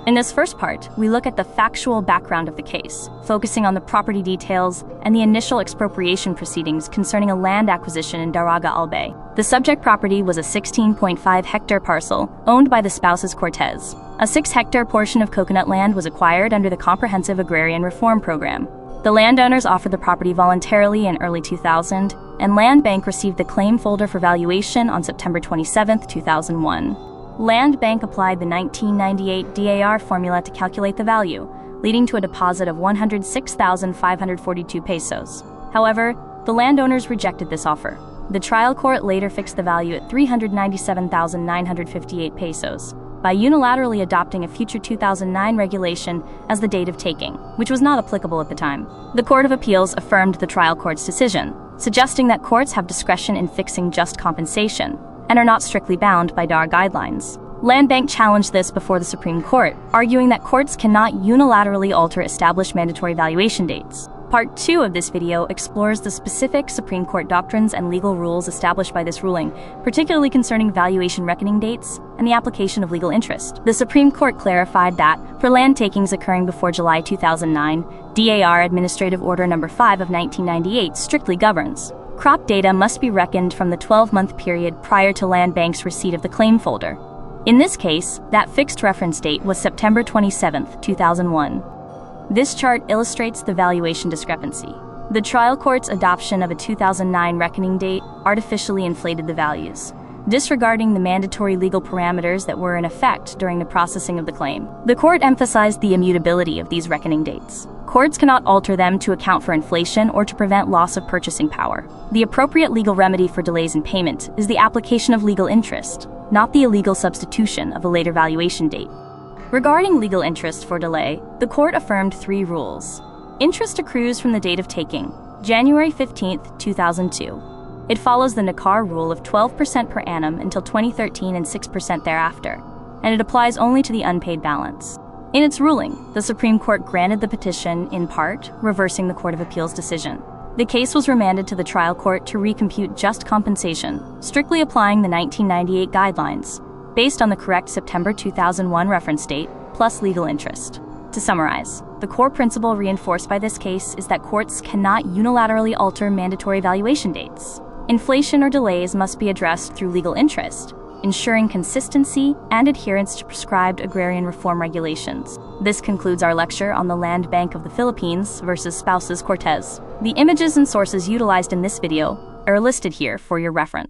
In this first part, we look at the factual background of the case, focusing on the property details and the initial expropriation proceedings concerning a land acquisition in Daraga Albay. The subject property was a 16.5-hectare parcel owned by the spouses Cortez. A 6-hectare portion of coconut land was acquired under the Comprehensive Agrarian Reform Program. The landowners offered the property voluntarily in early 2000, and Land Bank received the claim folder for valuation on September 27, 2001. Land Bank applied the 1998 DAR formula to calculate the value, leading to a deposit of 106,542 pesos. However, the landowners rejected this offer. The trial court later fixed the value at 397,958 pesos by unilaterally adopting a future 2009 regulation as the date of taking, which was not applicable at the time. The Court of Appeals affirmed the trial court's decision, suggesting that courts have discretion in fixing just compensation and are not strictly bound by DAR guidelines. Land Bank challenged this before the Supreme Court, arguing that courts cannot unilaterally alter established mandatory valuation dates. Part 2 of this video explores the specific Supreme Court doctrines and legal rules established by this ruling, particularly concerning valuation reckoning dates and the application of legal interest. The Supreme Court clarified that, for land takings occurring before July 2009, DAR Administrative Order No. 5 of 1998 strictly governs. Crop data must be reckoned from the 12-month period prior to Land Bank's receipt of the claim folder. In this case, that fixed reference date was September 27, 2001. This chart illustrates the valuation discrepancy. The trial court's adoption of a 2009 reckoning date artificially inflated the values, disregarding the mandatory legal parameters that were in effect during the processing of the claim. The court emphasized the immutability of these reckoning dates. Courts cannot alter them to account for inflation or to prevent loss of purchasing power. The appropriate legal remedy for delays in payment is the application of legal interest, not the illegal substitution of a later valuation date. Regarding legal interest for delay, the court affirmed 3 rules. Interest accrues from the date of taking, January 15, 2002. It follows the NACAR rule of 12% per annum until 2013 and 6% thereafter, and it applies only to the unpaid balance. In its ruling, the Supreme Court granted the petition in part, reversing the Court of Appeals decision. The case was remanded to the trial court to recompute just compensation, strictly applying the 1998 guidelines, based on the correct September 2001 reference date, plus legal interest. To summarize, the core principle reinforced by this case is that courts cannot unilaterally alter mandatory valuation dates. Inflation or delays must be addressed through legal interest, ensuring consistency and adherence to prescribed agrarian reform regulations. This concludes our lecture on the Land Bank of the Philippines versus Spouses Cortez. The images and sources utilized in this video are listed here for your reference.